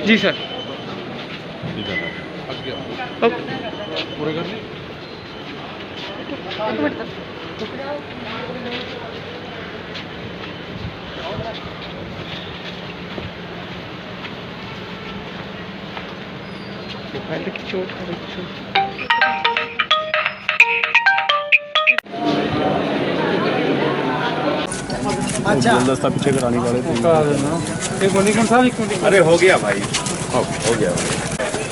जी sir. ठीक है पूरे कर ली। पहले की चोट अच्छा गुलदस्ता पीछे कराने वाले थे। अरे हो गया भाई, हो गया भाई।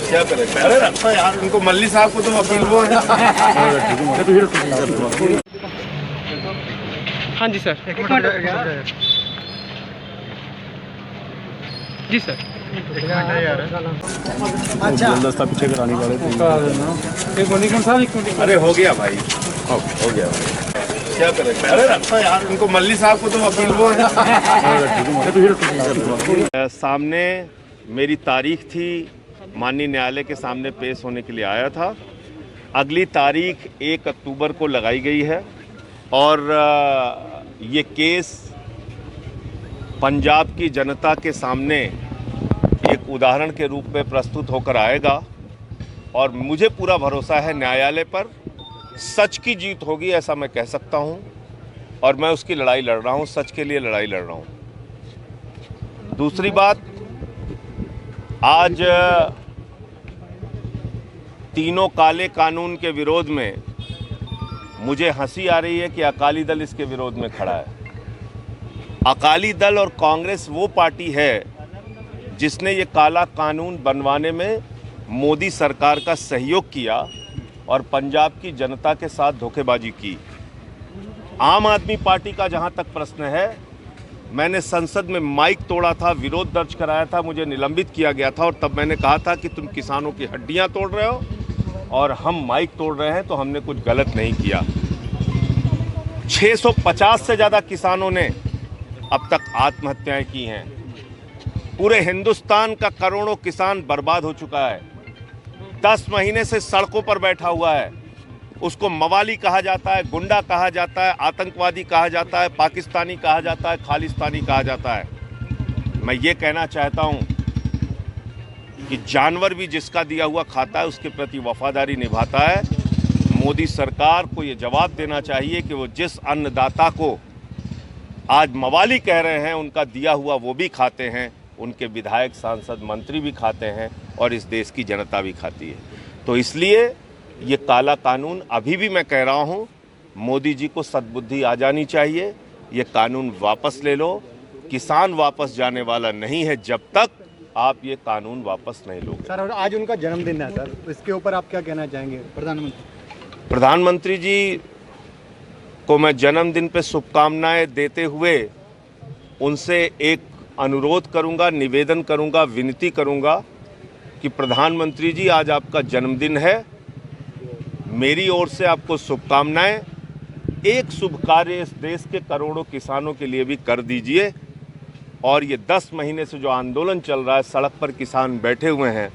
क्या करें, अरे रखो यार उनको, मल्ली साहब को तो वकील वो है। हाँ जी सर। जी सर। अच्छा गुलदस्ता पीछे कराने वाले थे। अरे हो गया भाई, हो गया भाई। क्या करें, अरे रखो यार उनको, मल्ली साहब को तो वकील वो है। सामने मेरी तारीख थी, माननीय न्यायालय के सामने पेश होने के लिए आया था। अगली तारीख 1 अक्टूबर को लगाई गई है और ये केस पंजाब की जनता के सामने एक उदाहरण के रूप में प्रस्तुत होकर आएगा और मुझे पूरा भरोसा है न्यायालय पर, सच की जीत होगी ऐसा मैं कह सकता हूं और मैं उसकी लड़ाई लड़ रहा हूं, सच के लिए लड़ाई लड़ रहा हूं। दूसरी बात, आज तीनों काले कानून के विरोध में मुझे हंसी आ रही है कि अकाली दल इसके विरोध में खड़ा है। अकाली दल और कांग्रेस वो पार्टी है जिसने ये काला कानून बनवाने में मोदी सरकार का सहयोग किया और पंजाब की जनता के साथ धोखेबाजी की। आम आदमी पार्टी का जहां तक प्रश्न है, मैंने संसद में माइक तोड़ा था, विरोध दर्ज कराया था, मुझे निलंबित किया गया था और तब मैंने कहा था कि तुम किसानों की हड्डियां तोड़ रहे हो और हम माइक तोड़ रहे हैं तो हमने कुछ गलत नहीं किया। 650 से ज़्यादा किसानों ने अब तक आत्महत्याएं की हैं। पूरे हिंदुस्तान का करोड़ों किसान बर्बाद हो चुका है। 10 महीने से सड़कों पर बैठा हुआ है। उसको मवाली कहा जाता है, गुंडा कहा जाता है, आतंकवादी कहा जाता है, पाकिस्तानी कहा जाता है, खालिस्तानी कहा जाता है। मैं ये कहना चाहता हूं कि जानवर भी जिसका दिया हुआ खाता है उसके प्रति वफादारी निभाता है। मोदी सरकार को ये जवाब देना चाहिए कि वो जिस अन्नदाता को आज मवाली कह रहे हैं, उनका दिया हुआ वो भी खाते हैं, उनके विधायक, सांसद, मंत्री भी खाते हैं और इस देश की जनता भी खाती है। तो इसलिए ये काला कानून, अभी भी मैं कह रहा हूँ, मोदी जी को सद्बुद्धि आ जानी चाहिए। ये कानून वापस ले लो। किसान वापस जाने वाला नहीं है जब तक आप ये कानून वापस नहीं लोगे। सर, और आज उनका जन्मदिन है सर, इसके ऊपर आप क्या कहना चाहेंगे? प्रधानमंत्री जी को मैं जन्मदिन पे शुभकामनाएं देते हुए उनसे एक अनुरोध करूंगा, निवेदन करूंगा, विनती करूंगा कि प्रधानमंत्री जी, आज आपका जन्मदिन है, मेरी ओर से आपको शुभकामनाएं। एक शुभ कार्य इस देश के करोड़ों किसानों के लिए भी कर दीजिए और ये 10 महीने से जो आंदोलन चल रहा है, सड़क पर किसान बैठे हुए हैं,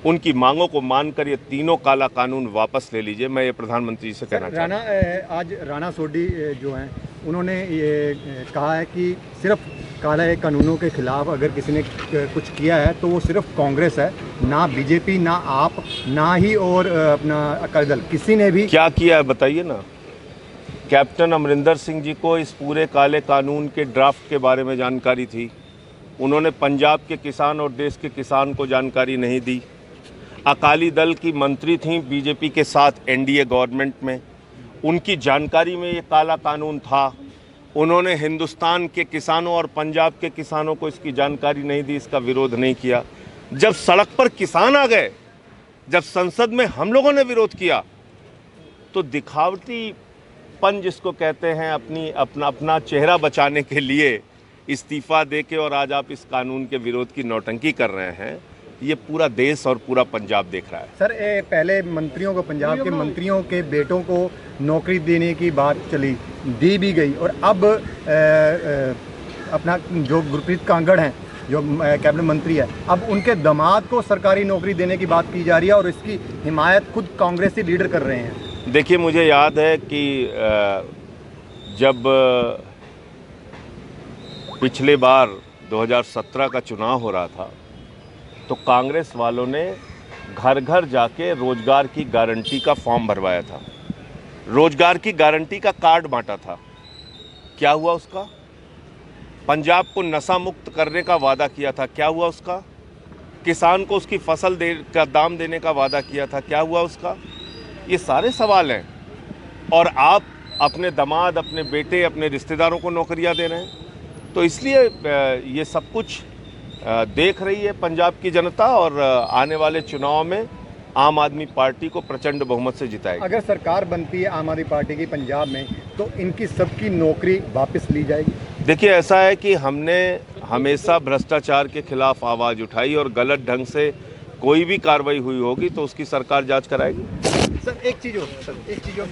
उनकी मांगों को मानकर ये तीनों काला कानून वापस ले लीजिए। मैं ये प्रधानमंत्री जी से कहना चाहता हूं। आज राणा सोढी जो हैं, उन्होंने ये कहा है कि सिर्फ काले कानूनों के खिलाफ अगर किसी ने कुछ किया है तो वो सिर्फ कांग्रेस है, ना बीजेपी, ना आप, ना ही और अपना अकाली दल, किसी ने भी। क्या किया है बताइए ना। कैप्टन अमरिंदर सिंह जी को इस पूरे काले कानून के ड्राफ्ट के बारे में जानकारी थी, उन्होंने पंजाब के किसान और देश के किसान को जानकारी नहीं दी। अकाली दल की मंत्री थीं बीजेपी के साथ एनडीए गवर्नमेंट में, उनकी जानकारी में ये काला कानून था, उन्होंने हिंदुस्तान के किसानों और पंजाब के किसानों को इसकी जानकारी नहीं दी, इसका विरोध नहीं किया। जब सड़क पर किसान आ गए, जब संसद में हम लोगों ने विरोध किया, तो दिखावटी पन जिसको कहते हैं, अपना चेहरा बचाने के लिए इस्तीफा देके और आज आप इस कानून के विरोध की नौटंकी कर रहे हैं। ये पूरा देश और पूरा पंजाब देख रहा है। सर, पहले मंत्रियों को, पंजाब के मंत्रियों के बेटों को नौकरी देने की बात चली, दी भी गई, और अब अपना जो गुरप्रीत कांगड़ हैं, जो कैबिनेट मंत्री है, अब उनके दामाद को सरकारी नौकरी देने की बात की जा रही है और इसकी हिमायत खुद कांग्रेसी लीडर कर रहे हैं। देखिए, मुझे याद है कि जब पिछले बार 2017 का चुनाव हो रहा था तो कांग्रेस वालों ने घर घर जाके रोजगार की गारंटी का फॉर्म भरवाया था, रोजगार की गारंटी का कार्ड बांटा था। क्या हुआ उसका? पंजाब को नशा मुक्त करने का वादा किया था, क्या हुआ उसका? किसान को उसकी फसल का दाम देने का वादा किया था, क्या हुआ उसका? ये सारे सवाल हैं। और आप अपने दामाद, अपने बेटे, अपने रिश्तेदारों को नौकरियां दे रहे हैं। तो इसलिए ये सब कुछ देख रही है पंजाब की जनता, और आने वाले चुनाव में आम आदमी पार्टी को प्रचंड बहुमत से जिताएगी। अगर सरकार बनती है आम आदमी पार्टी की पंजाब में, तो इनकी सबकी नौकरी वापस ली जाएगी? देखिए, ऐसा है कि हमने हमेशा भ्रष्टाचार के खिलाफ आवाज़ उठाई, और गलत ढंग से कोई भी कार्रवाई हुई होगी तो उसकी सरकार जांच कराएगी। सर एक चीज़ हो